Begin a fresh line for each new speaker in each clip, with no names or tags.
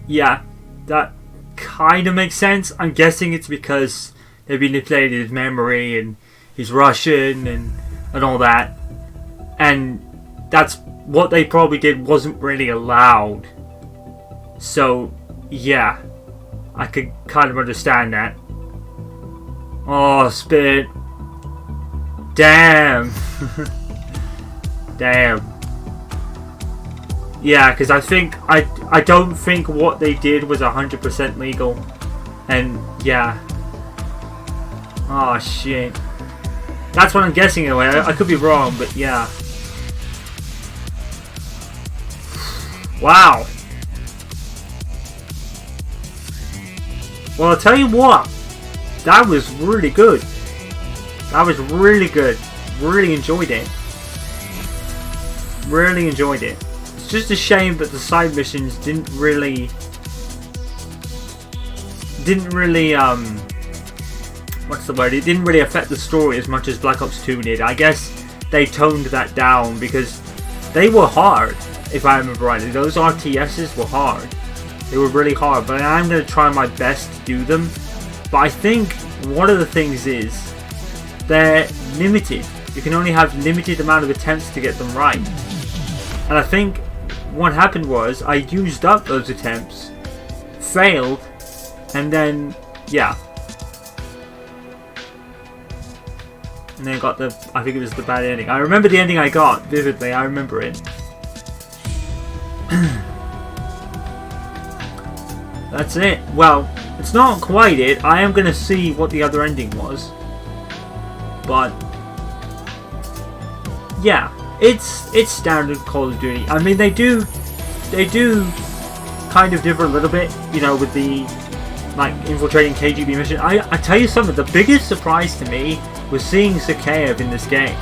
Yeah, that kind of makes sense. I'm guessing it's because they manipulated his memory and he's Russian and all that. And that's what they probably did wasn't really allowed. So, yeah, I could kind of understand that. Oh, Spit. Damn. Damn. Yeah, because I don't think what they did was 100% legal. And, yeah. Oh, shit. That's what I'm guessing anyway. I could be wrong, but yeah. Wow. Well, I'll tell you what. That was really good. That was really good. Really enjoyed it. Really enjoyed it. It's just a shame that the side missions didn't really what's the word? It didn't really affect the story as much as Black Ops 2 did. I guess they toned that down because they were hard, if I remember rightly. Those RTSs were hard. They were really hard, but I'm going to try my best to do them. But I think one of the things is they're limited. You can only have limited amount of attempts to get them right. And I think what happened was I used up those attempts, failed, and then, yeah. And then got I think it was the bad ending. I remember the ending I got vividly, I remember it. That's it. Well, it's not quite it. I am going to see what the other ending was. But yeah, it's standard Call of Duty. I mean, they do kind of differ a little bit, you know, with the like infiltrating KGB mission. I tell you something, the biggest surprise to me was seeing Zakhaev in this game.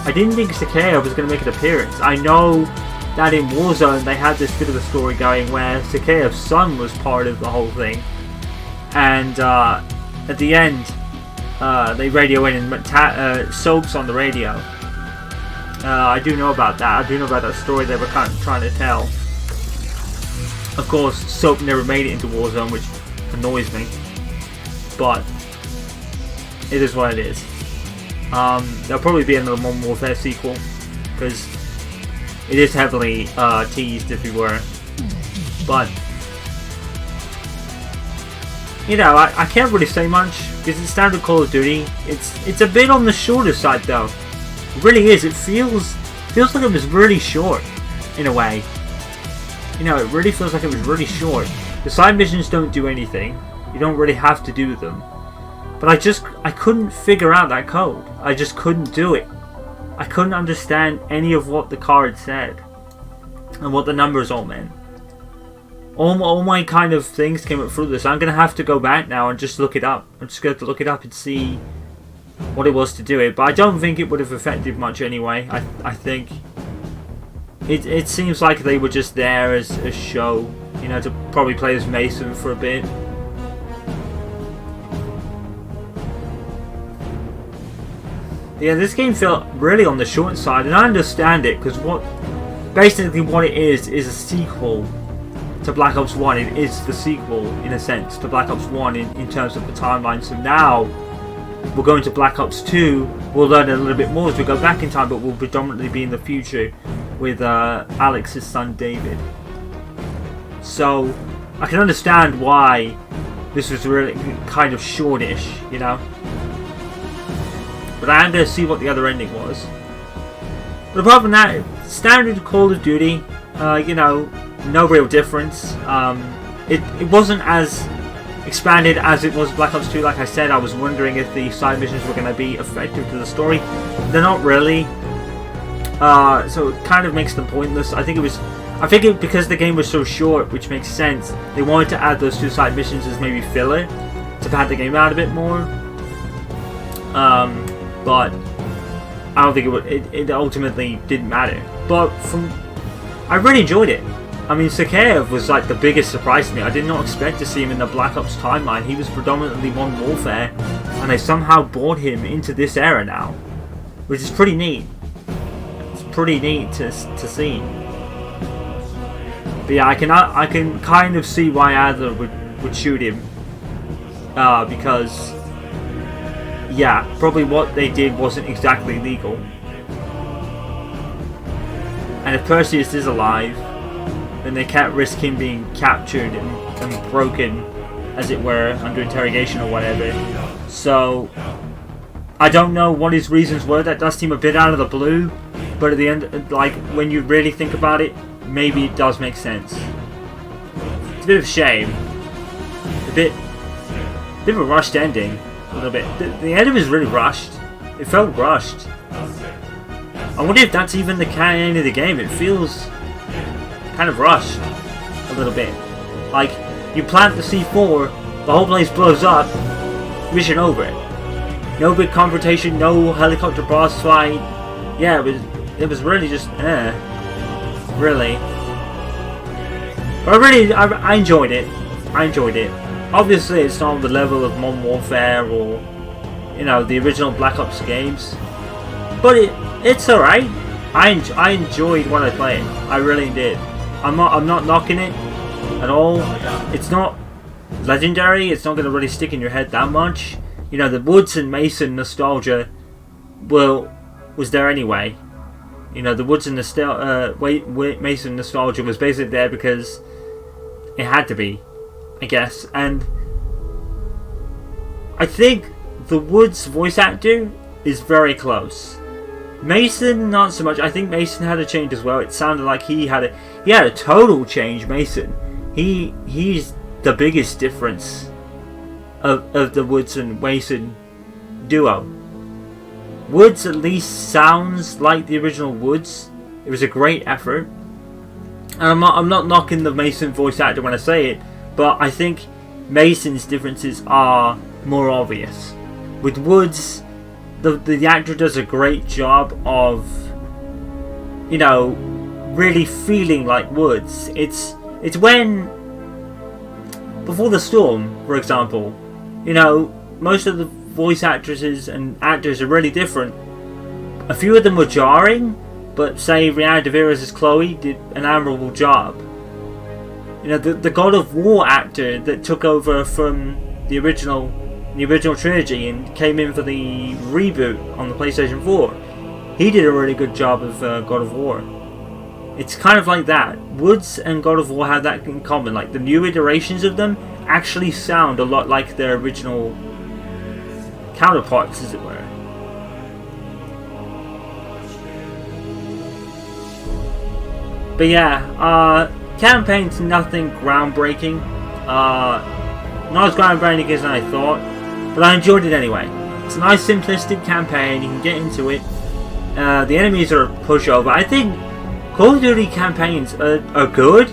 I didn't think Zakhaev was going to make an appearance. I know that in Warzone they had this bit of a story going where Zakhaev's son was part of the whole thing, and at the end they radio in and Soap's on the radio. I do know about that. I do know about that story they were kind of trying to tell. Of course, Soap never made it into Warzone, which annoys me, but it is what it is. There'll probably be another Modern Warfare sequel because it is heavily teased, if you were. But you know, I can't really say much because it's standard Call of Duty. It's a bit on the shorter side though. It really is. It feels like it was really short in a way. You know, it really feels like it was really short. The side missions don't do anything. You don't really have to do them. But I couldn't figure out that code. I just couldn't do it. I couldn't understand any of what the card said and what the numbers all meant. All my kind of things came up through this. I'm going to have to go back now and just look it up. I'm just going to look it up and see what it was to do it. But I don't think it would have affected much anyway. I think it seems like they were just there as a show, you know, to probably play as Mason for a bit. Yeah, this game felt really on the short side, and I understand it because basically what it is a sequel to Black Ops 1. It is the sequel, in a sense, to Black Ops 1 in terms of the timeline. So now we're going to Black Ops 2. We'll learn a little bit more as we go back in time, but we'll predominantly be in the future with Alex's son David. So I can understand why this was really kind of shortish, you know. But I am going to see what the other ending was. But apart from that, standard Call of Duty, you know, no real difference. It wasn't as expanded as it was Black Ops 2. Like I said, I was wondering if the side missions were going to be effective to the story. They're not really. So it kind of makes them pointless. I think because the game was so short, which makes sense, they wanted to add those two side missions as maybe filler to pad the game out a bit more. But I don't think it ultimately didn't matter. But I really enjoyed it. I mean, Zakhaev was like the biggest surprise to me. I did not expect to see him in the Black Ops timeline. He was predominantly Modern Warfare, and they somehow brought him into this era now, which is pretty neat. It's pretty neat to see. But yeah, I can kind of see why Adler would shoot him. Because yeah, probably what they did wasn't exactly legal. And if Perseus is alive, then they can't risk him being captured and broken, as it were, under interrogation or whatever. So I don't know what his reasons were. That does seem a bit out of the blue, but at the end, like, when you really think about it, maybe it does make sense. It's a bit of a shame. A bit of a rushed ending. A little bit. The ending was really rushed. It felt rushed. I wonder if that's even the end of the game. It feels kind of rushed a little bit. Like, you plant the C4, the whole place blows up, mission over. No big confrontation, no helicopter boss fight. Yeah, it was really just really. But I enjoyed it. I enjoyed it. Obviously, it's not on the level of Modern Warfare or, you know, the original Black Ops games, but it's alright. I enjoyed what I played. I really did. I'm not knocking it at all. It's not legendary. It's not going to really stick in your head that much. You know, the Woods and Mason nostalgia was there anyway. You know, the Woods and Mason nostalgia was basically there because it had to be, I guess. And I think the Woods voice actor is very close. Mason, not so much. I think Mason had a change as well. It sounded like he had a total change. Mason, he's the biggest difference of the Woods and Mason duo. Woods at least sounds like the original Woods. It was a great effort, and I'm not knocking the Mason voice actor when I say it, but I think Mason's differences are more obvious. With Woods, the actor does a great job of, you know, really feeling like Woods. It's when, before the storm, for example, you know, most of the voice actresses and actors are really different. A few of them were jarring, but say Rihanna DeVeras as Chloe did an admirable job. You know, the God of War actor that took over from the original trilogy and came in for the reboot on the PlayStation 4, he did a really good job of God of War. It's kind of like that. Woods and God of War have that in common. Like, the new iterations of them actually sound a lot like their original counterparts, as it were. But yeah, campaign's nothing groundbreaking. Not as groundbreaking as I thought, but I enjoyed it anyway. It's a nice simplistic campaign. You can get into it. The enemies are a pushover. I think Call of Duty campaigns are good,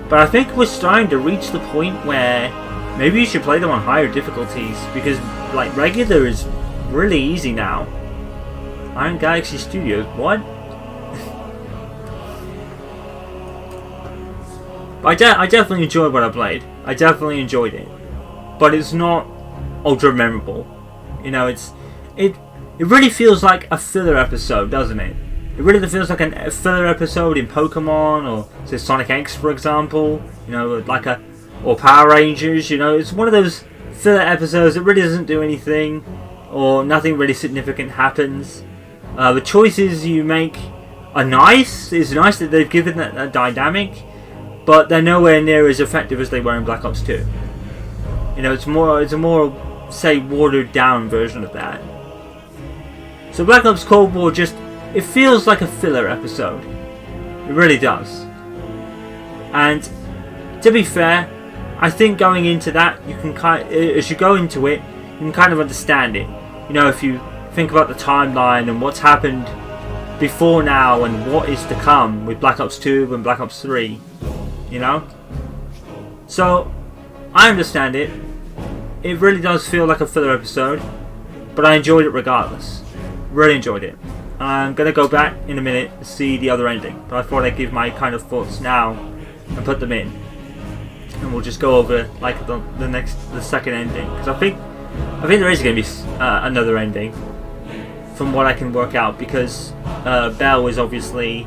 but I think we're starting to reach the point where maybe you should play them on higher difficulties, because like regular is really easy now. Iron Galaxy Studios, what? I definitely enjoyed what I played. I definitely enjoyed it, but it's not ultra memorable. You know, it really feels like a filler episode, doesn't it? It really feels like a filler episode in Pokemon or say Sonic X, for example. You know, or Power Rangers. You know, it's one of those filler episodes that really doesn't do anything, or nothing really significant happens. The choices you make are nice. It's nice that they've given that dynamic, but they're nowhere near as effective as they were in Black Ops 2. You know, it's a more, say, watered down version of that. So Black Ops Cold War it feels like a filler episode. It really does. And to be fair, I think going into that, you can as you go into it, you can kind of understand it. You know, if you think about the timeline and what's happened before now and what is to come with Black Ops 2 and Black Ops 3, you know? So, I understand it. It really does feel like a filler episode, but I enjoyed it regardless. Really enjoyed it. I'm going to go back in a minute to see the other ending, but I thought I'd give my kind of thoughts now and put them in. And we'll just go over like the second ending, because I think there is going to be another ending from what I can work out, because Bell is obviously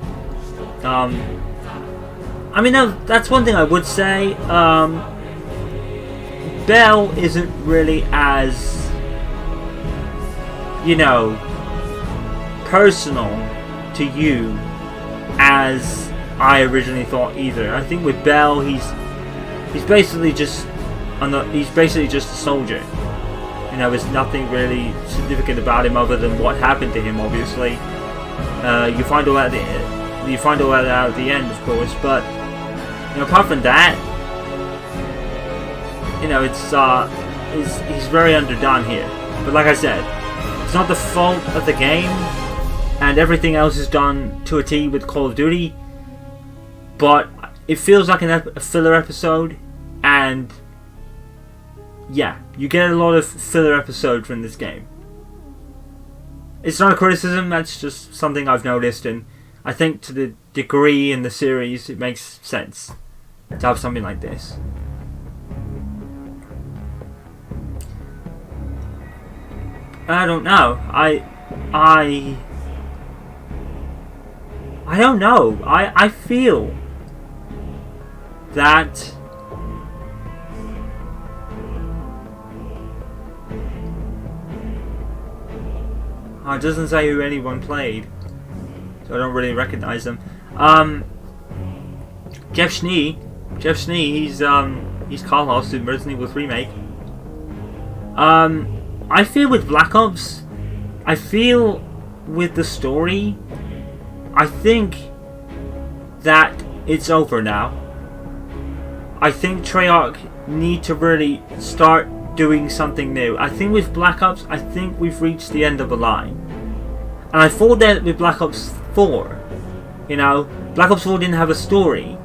I mean, that's one thing I would say. Bell isn't really as, you know, personal to you as I originally thought either. I think with Bell, he's basically just a soldier. You know, there's nothing really significant about him other than what happened to him. Obviously, you find all that out at the end, of course. But you know, apart from that, you know, he's very underdone here. But like I said, it's not the fault of the game, and everything else is done to a T with Call of Duty. But it feels like a filler episode, and yeah, you get a lot of filler episodes from this game. It's not a criticism, that's just something I've noticed, and I think to the degree in the series it makes sense to have something like this. I don't know. I don't know. I feel that it doesn't say who anyone played, so I don't really recognize them. Jeff Schnee, he's Carlos in Resident Evil 3 remake. I feel with Black Ops, I feel with the story, I think that it's over now. I think Treyarch need to really start doing something new. I think with Black Ops, I think we've reached the end of the line. And I thought that with Black Ops 4, you know, Black Ops 4 didn't have a story.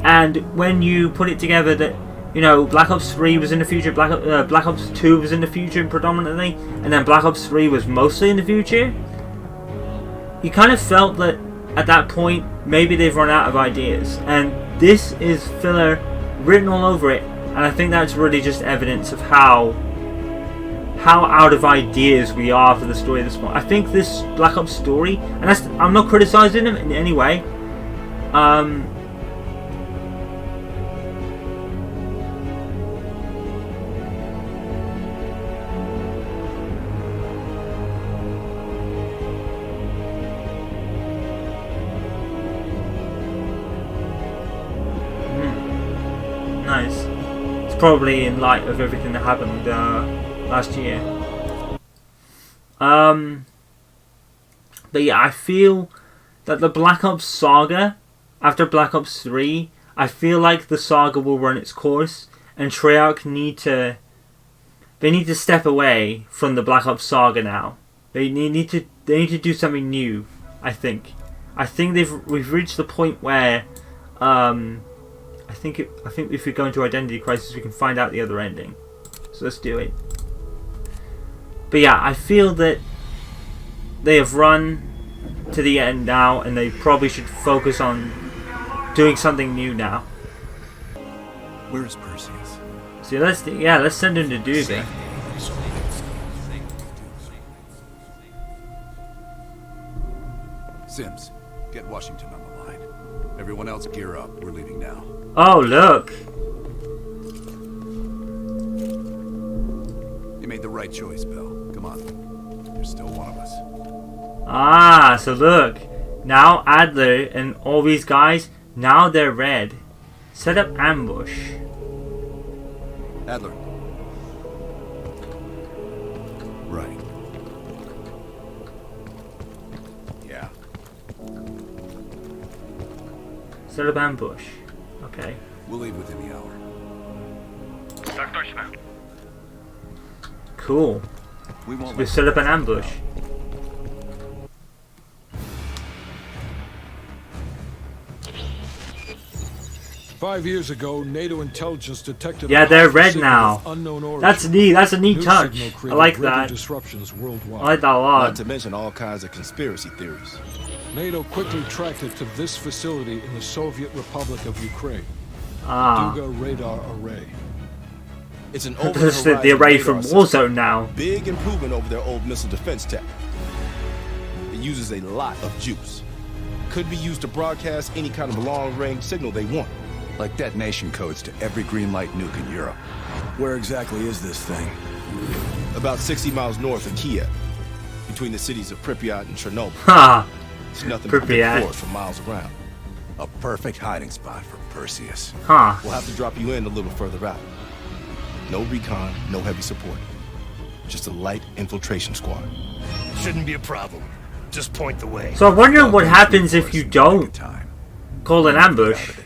And when you put it together that, you know, Black Ops 3 was in the future, Black Ops 2 was in the future predominantly, and then Black Ops 3 was mostly in the future, you kind of felt that at that point, maybe they've run out of ideas. And this is filler written all over it, and I think that's really just evidence of how out of ideas we are for the story at this point. I think this Black Ops story, and I'm not criticizing them in any way, nice. It's probably in light of everything that happened last year. But yeah, I feel that the Black Ops saga, after Black Ops 3, I feel like the saga will run its course, and Treyarch need to step away from the Black Ops saga now. They need to do something new. I think we've reached the point where I think if we go into Identity Crisis, we can find out the other ending. So let's do it. But yeah, I feel that they have run to the end now, and they probably should focus on doing something new now.
Where is Perseus?
So let's send him to Dewey.
Sims, get Washington on the line. Everyone else gear up. We're leaving now.
Oh, look.
You made the right choice, Bill. Come on. You're still one of us.
Ah, so look. Now Adler and all these guys, now they're red. Set up ambush.
Adler. Right. Yeah.
Set up ambush. Okay.
We'll leave within the hour.
Cool.
We won't
We set up an ambush.
Five years ago, NATO intelligence detected.
Yeah, they're red now.
Unknown origin.
That's neat. That's a neat
New
touch.
signal
I
created
like
greater
that.
disruptions worldwide.
I like that a
Not
lot.
to mention all kinds of conspiracy theories.
NATO quickly tracked it to this facility in the Soviet Republic of Ukraine.
Ah.
Duga Radar Array.
It's an
This is the
over-the-horizon
array
radar
from
system.
Warzone now.
Big improvement over their old missile defense tech. It uses a lot of juice. Could be used to broadcast any kind of long-range signal they want.
Like detonation codes to every green light nuke in Europe. Where exactly is this thing?
About 60 miles north of Kiev, between the cities of Pripyat and Chernobyl.
Ha!
It's nothing but
Pripyat.
big forest for miles around.
A perfect hiding spot for Perseus.
Huh.
We'll have to drop you in a little further out. No recon, no heavy support. Just a light infiltration squad.
Shouldn't be a problem. Just point the way.
So I wonder what happens if you don't
Time.
call an ambush.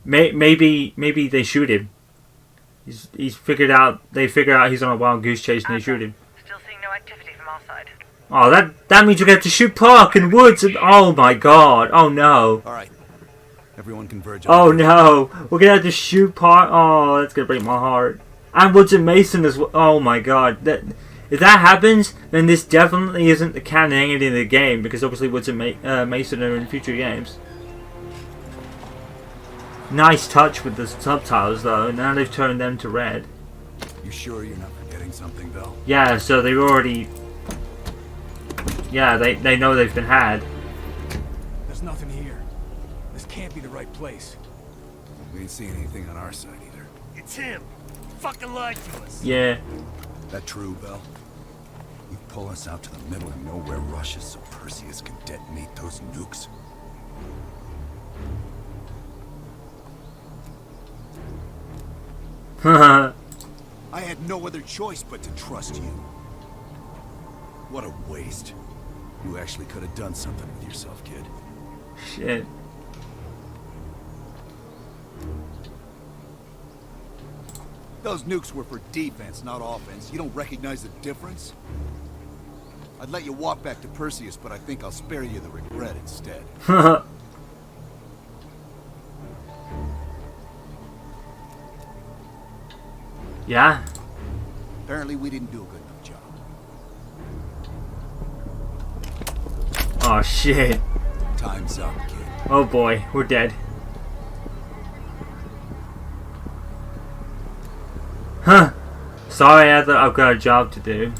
Maybe they shoot him. He's figured out. They figure out he's on a wild goose chase and they shoot him.
Still seeing no activity from our side.
Oh, that means we're gonna have to shoot Park and Woods. And, oh my God! Oh no!
All right. Everyone converge.
Oh no! We're gonna have to shoot Park. Oh, that's gonna break my heart. And Woods and Mason as well. Oh my God! If that happens, then this definitely isn't the canon ending of the game, because obviously Woods and Mason are in future games. Nice touch with the subtitles though. Now they've turned them to red.
You sure you're not forgetting something, Bill?
Yeah, so they've already. Yeah, they know they've been had.
There's nothing here. This can't be the right place.
We ain't seeing anything on our side either.
It's him. Fucking lied to us.
Yeah.
That true, Bill? You pull us out to the middle of nowhere Russia so Perseus can detonate those nukes. I had no other choice but to trust you. What a waste. You actually could have done something with yourself, kid.
Shit.
Those nukes were for defense, not offense. You don't recognize the difference? I'd let you walk back to Perseus, but I think I'll spare you the regret instead.
Yeah.
Apparently we didn't do a good enough job.
Oh shit.
Time's up, kid.
Oh boy, we're dead. Huh. Sorry, I've got a job to do.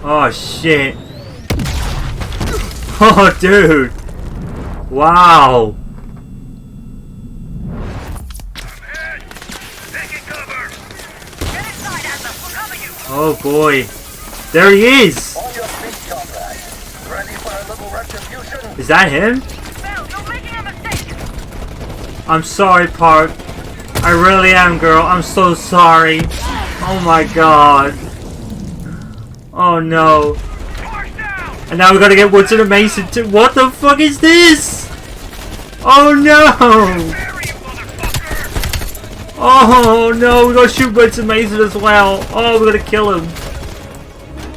Oh shit. Oh dude. Wow. Oh boy. There he is!
On your feet, comrade. Ready for a little retribution?
Is that him?
Bill, you're making a mistake!
I'm sorry, Park. I really am, girl. I'm so sorry. Oh my God. Oh no. And now we gotta get Woodson and Mason too. What the fuck is this? Oh no! Oh no, we gotta shoot Woodson and Mason as well. Oh, we gotta kill him.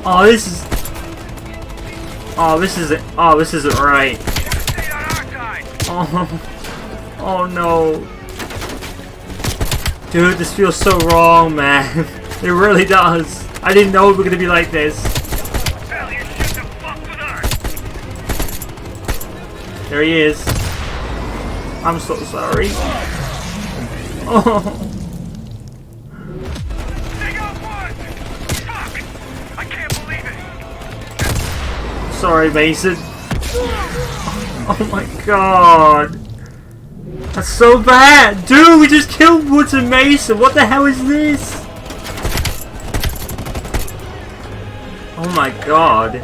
Oh, this is. Oh, this isn't. Oh, this isn't right. Oh. Oh no. Dude, this feels so wrong, man. It really does. I didn't know it was gonna be like this. There he is. I'm so sorry. Oh. Sorry, Mason. Oh my God. That's so bad! Dude, we just killed Woods and Mason! What the hell is this? Oh my God.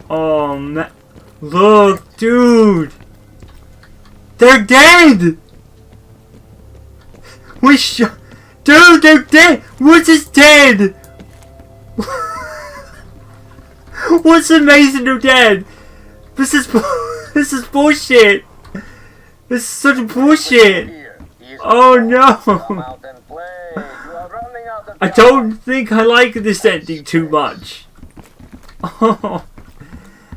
Oh man. Look, dude! They're dead! Dude, they're dead! Woods is dead! Woods and Mason are dead! This is bullshit. This is such bullshit. Oh no. I don't think I like this ending too much. Oh.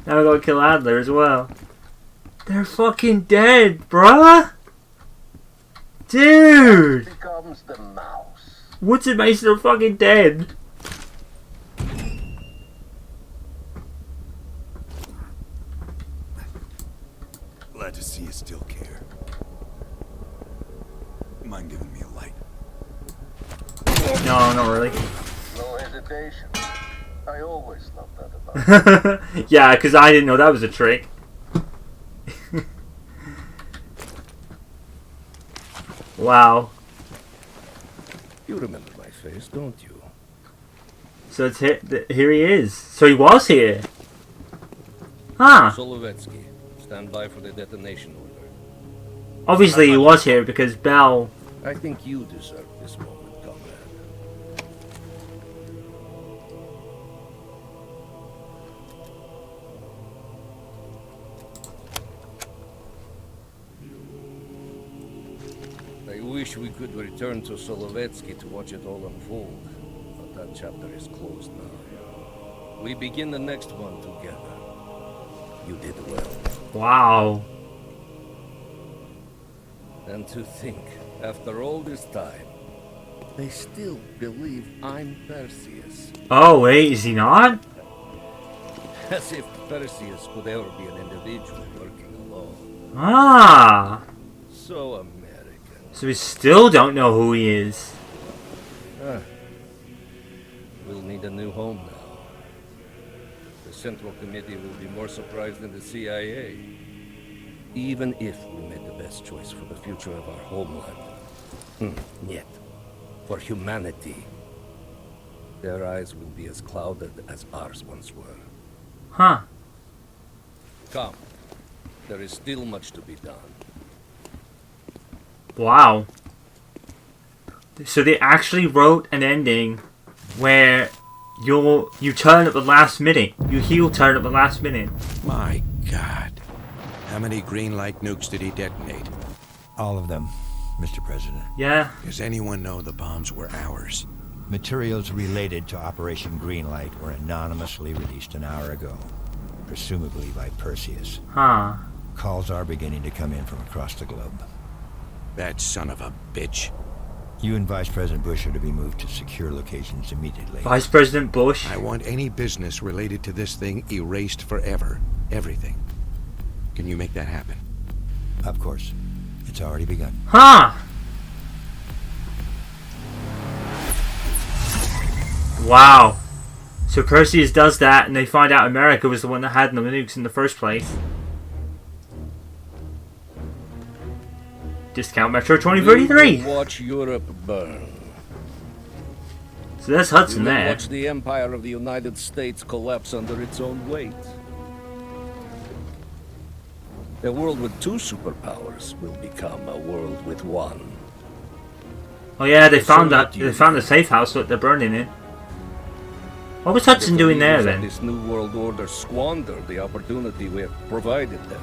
Now I gotta kill Adler as well. They're fucking dead, bruh. Dude. Woods and Mason are fucking dead.
Glad to see you still care. Mind giving me a light?
No, not really.
No hesitation. I always loved that about you.
Yeah, because I didn't know that was a trick. Wow.
You remember my face, don't you?
So it's here he is. So he was here. Huh.
Solovetsky, stand by for the detonation order.
Obviously he was here because Bell...
I think you deserve this moment, comrade. I wish we could return to Solovetsky to watch it all unfold, but that chapter is closed now. We begin the next one together. You did well.
Wow.
And to think, after all this time, they still believe I'm Perseus.
Oh, wait, is he not?
As if Perseus could ever be an individual working alone.
Ah.
So American.
So we still don't know who he is.
We'll need a new home now. The Central Committee will be more surprised than the CIA. Even if we made the best choice for the future of our homeland. Yet, for humanity, their eyes will be as clouded as ours once were.
Huh.
Come, there is still much to be done.
Wow. So they actually wrote an ending where you turn at the last minute. You heel turn at the last minute.
My God. How many green light nukes did he detonate?
All of them, Mr. President.
Yeah.
Does anyone know the bombs were ours?
Materials related to Operation Greenlight were anonymously released an hour ago, presumably by Perseus.
Huh.
Calls are beginning to come in from across the globe.
That son of a bitch.
You and Vice President Bush are to be moved to secure locations immediately.
Vice President Bush?
I want any business related to this thing erased forever. Everything. Can you make that happen?
Of course. It's already begun.
Huh. Wow. So Perseus does that and they find out America was the one that had the nukes in the first place. Discount Metro 2033.
We will watch Europe burn.
So there's Hudson
We will
there.
watch the empire of the United States collapse under its own weight. A world with two superpowers will become a world with one.
Oh yeah, they found that.
Soviet
They found the safe house that they're burning in. What was Hudson doing there
leaders of
then?
This new world order squandered the opportunity we have provided them.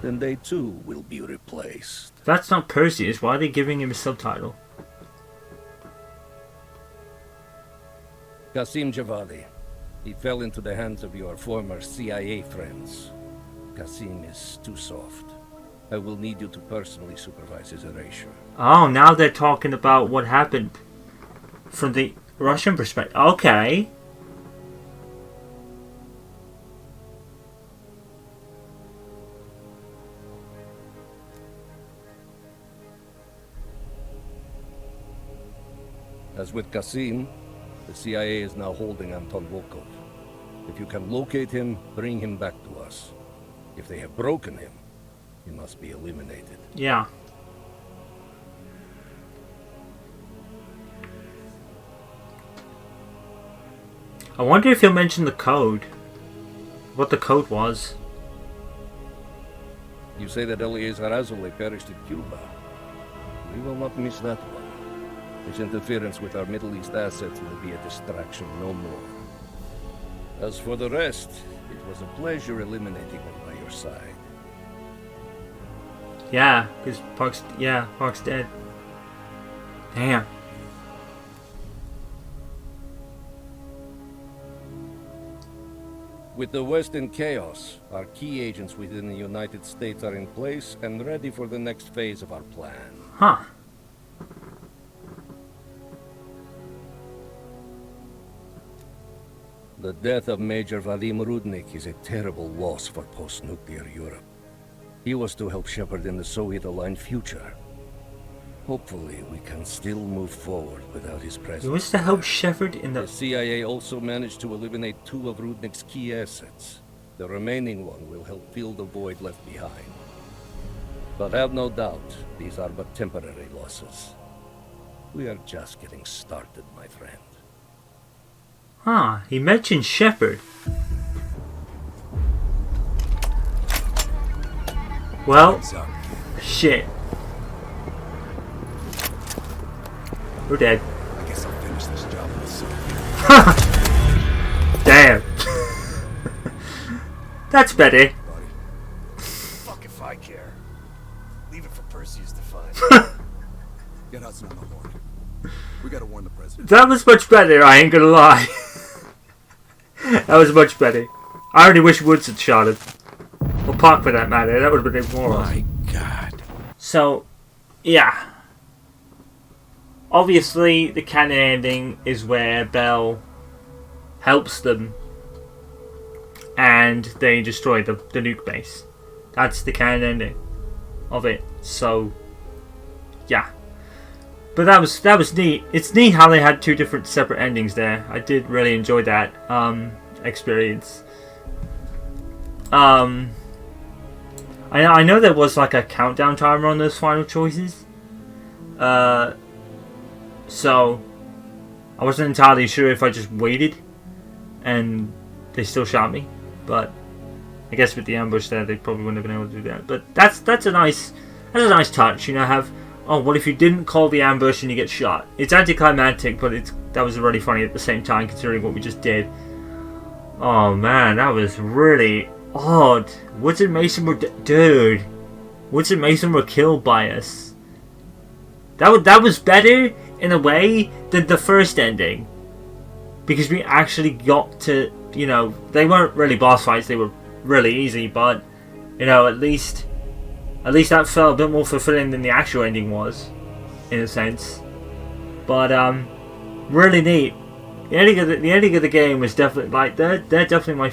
Then they too will be replaced.
If that's not Perseus, why are they giving him a subtitle?
Qasim Javadi. He fell into the hands of your former CIA friends. Qasim is too soft. I will need you to personally supervise his erasure.
Oh, now they're talking about what happened from the Russian perspective. Okay.
As with Qasim, the CIA is now holding Anton Volkov. If you can locate him, bring him back to us. If they have broken him, he must be eliminated.
Yeah. I wonder if he'll mention the code. What the code was.
You say that Eleazar Azule perished in Cuba. We will not miss that one. His interference with our Middle East assets will be a distraction no more. As for the rest, it was a pleasure eliminating them by your side.
Yeah, because Park's dead. Damn.
With the West in chaos, our key agents within the United States are in place and ready for the next phase of our plan.
Huh.
The death of Major Vadim Rudnik is a terrible loss for post-nuclear Europe. He was to help shepherd in the Soviet-aligned future. Hopefully, we can still move forward without his
He
presence.
wants to help Shepard in
The
the...
CIA also managed to eliminate 2 of Rudnick's key assets. The remaining one will help fill the void left behind. But have no doubt, these are but temporary losses. We are just getting started, my friend.
Huh, he mentioned Shepard. Well, shit. We're dead.
I guess I'll finish this job myself.
Damn. That's better.
Fuck if I care. Leave it for Perseus to find. Get Hudson on the horn. We gotta warn the president.
That was much better, I ain't gonna lie. That was much better. I already wish Woods had shot it. Or Park for that matter, that would have been more awesome.
My God.
So, yeah. Obviously, the canon ending is where Bell helps them and they destroy the nuke base. That's the canon ending of it. So, yeah. But that was neat. It's neat how they had 2 different separate endings there. I did really enjoy that experience. I know there was like a countdown timer on those final choices. So I wasn't entirely sure if I just waited and they still shot me. But I guess with the ambush there, they probably wouldn't have been able to do that. But that's a nice touch, you know. Have, oh, what if you didn't call the ambush and you get shot? It's anticlimactic, but that was really funny at the same time, considering what we just did. Oh man, that was really odd. Woods and Mason were dude. Woods and Mason were killed by us. That was better in a way than the first ending, because we actually got to, you know, they weren't really boss fights. They were really easy, but you know, at least that felt a bit more fulfilling than the actual ending was, in a sense. But really neat. The ending of the game was definitely like they're definitely my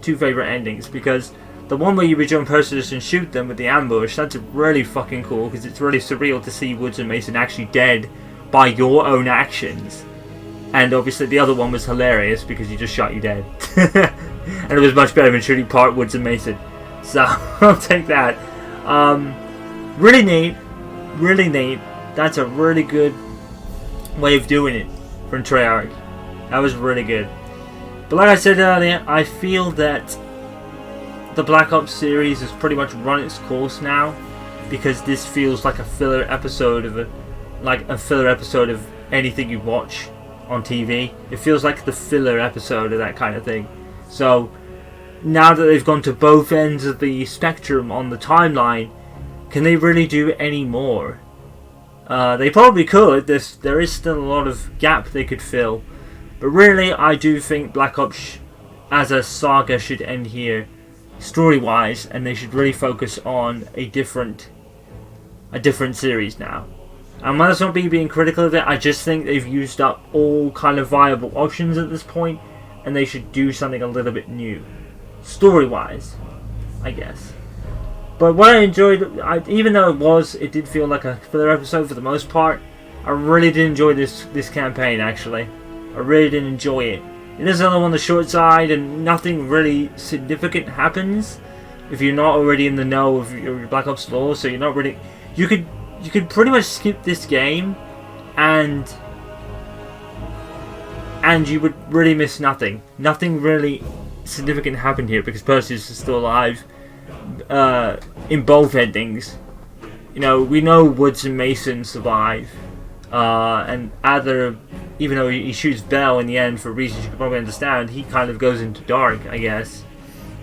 two favorite endings, because the one where you rejoin Perseus and shoot them with the ambush, that's really fucking cool, because it's really surreal to see Woods and Mason actually dead by your own actions. And obviously the other one was hilarious because he just shot you dead. And it was much better than shooting Park, Woods and Mason. So I'll take that. Really neat. Really neat. That's a really good way of doing it from Treyarch. That was really good. But like I said earlier, I feel that the Black Ops series has pretty much run its course now, because this feels like a filler episode of anything you watch on TV. It feels like the filler episode of that kind of thing. So now that they've gone to both ends of the spectrum on the timeline, can they really do any more? They probably could. There is still a lot of gap they could fill, but really I do think Black Ops as a saga should end here, story-wise, and they should really focus on a different series now. And that's not me being critical of it. I just think they've used up all kind of viable options at this point, and they should do something a little bit new, story-wise, I guess. But what I enjoyed, even though it did feel like a filler episode for the most part, I really did enjoy this campaign. Actually, I really did enjoy it. It is another one on the short side, and nothing really significant happens if you're not already in the know of your Black Ops lore. So you're not really. You could pretty much skip this game, and you would really miss nothing. Nothing really significant happened here because Perseus is still alive. In both endings, you know, we know Woods and Mason survive, and Adler, even though he shoots Bell in the end for reasons you can probably understand, he kind of goes into dark, I guess.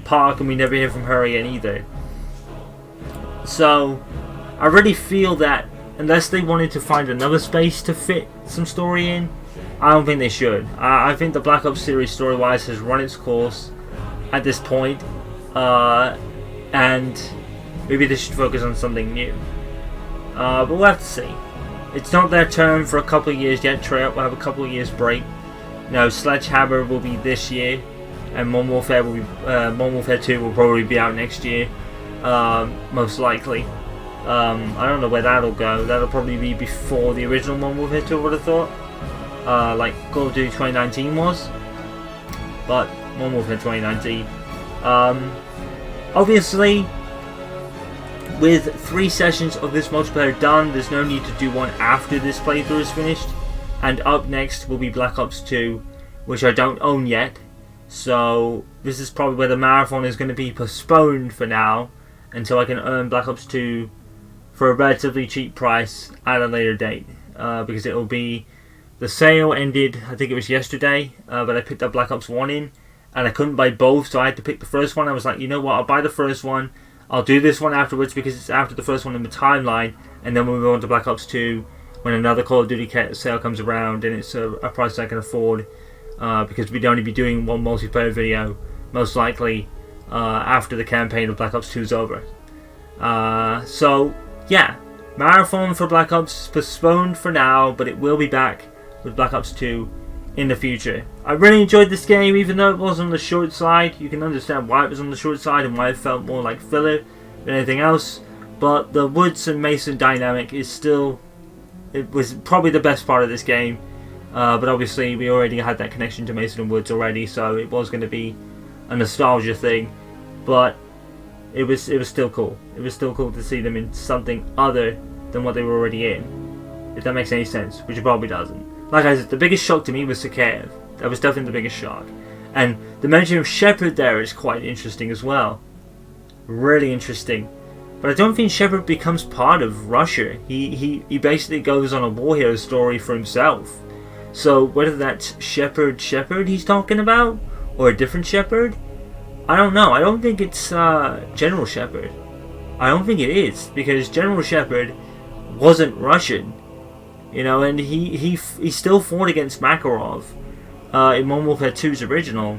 Park, and we never hear from her again either. So I really feel that unless they wanted to find another space to fit some story in, I don't think they should. I think the Black Ops series story-wise has run its course at this point, and maybe they should focus on something new. But we'll have to see. It's not their turn for a couple of years yet. Treyarch will have a couple of years break. No, Sledgehammer will be this year, and Modern Warfare 2 will probably be out next year, most likely. I don't know where that'll go. That'll probably be before the original Modern Warfare 2, I would have thought. Like Call of Duty 2019 was. But Modern Warfare 2019. Obviously, with 3 sessions of this multiplayer done, there's no need to do one after this playthrough is finished. And up next will be Black Ops 2, which I don't own yet. So this is probably where the marathon is going to be postponed for now, until I can earn Black Ops 2 for a relatively cheap price at a later date. Because it will be, the sale ended, I think it was yesterday, but I picked up Black Ops 1 in, and I couldn't buy both, so I had to pick the first one. I was like, you know what, I'll buy the first one, I'll do this one afterwards because it's after the first one in the timeline, and then we'll move on to Black Ops 2 when another Call of Duty sale comes around and it's a price I can afford, because we'd only be doing one multiplayer video, most likely, after the campaign of Black Ops 2 is over. So, yeah, marathon for Black Ops postponed for now, but it will be back with Black Ops 2 in the future. I really enjoyed this game, even though it was on the short side. You can understand why it was on the short side and why it felt more like filler than anything else. But the Woods and Mason dynamic is still, it was probably the best part of this game. But obviously we already had that connection to Mason and Woods already, so it was going to be a nostalgia thing. But it was still cool. It was still cool to see them in something other than what they were already in. If that makes any sense, which it probably doesn't. Like I said, the biggest shock to me was Zakhaev. That was definitely the biggest shock. And the mention of Shepard there is quite interesting as well. Really interesting. But I don't think Shepard becomes part of Russia. He basically goes on a war hero story for himself. So whether that's Shepard he's talking about, or a different Shepard, I don't know. I don't think it's General Shepard. I don't think it is, because General Shepard wasn't Russian. You know, and he still fought against Makarov in Modern Warfare 2's original.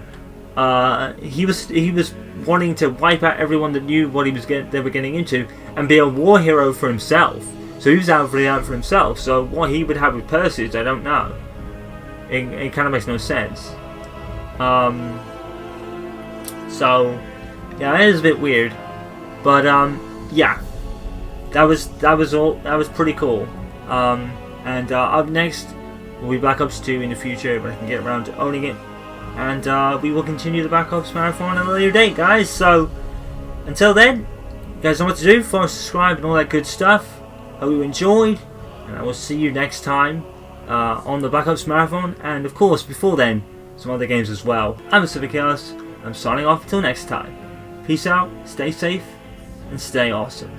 He was wanting to wipe out everyone that knew what they were getting into, and be a war hero for himself. So he was out for himself. So what he would have with Perseus, I don't know. It kind of makes no sense. So yeah, it is a bit weird, but yeah, that was pretty cool. And up next will be Black Ops 2 in the future, but I can get around to owning it. And we will continue the Black Ops Marathon at a later date, guys. So, until then, you guys know what to do. Follow, subscribe, and all that good stuff. Hope you enjoyed, and I will see you next time on the Black Ops Marathon. And, of course, before then, some other games as well. I'm Pacific Chaos. I'm signing off until next time. Peace out, stay safe, and stay awesome.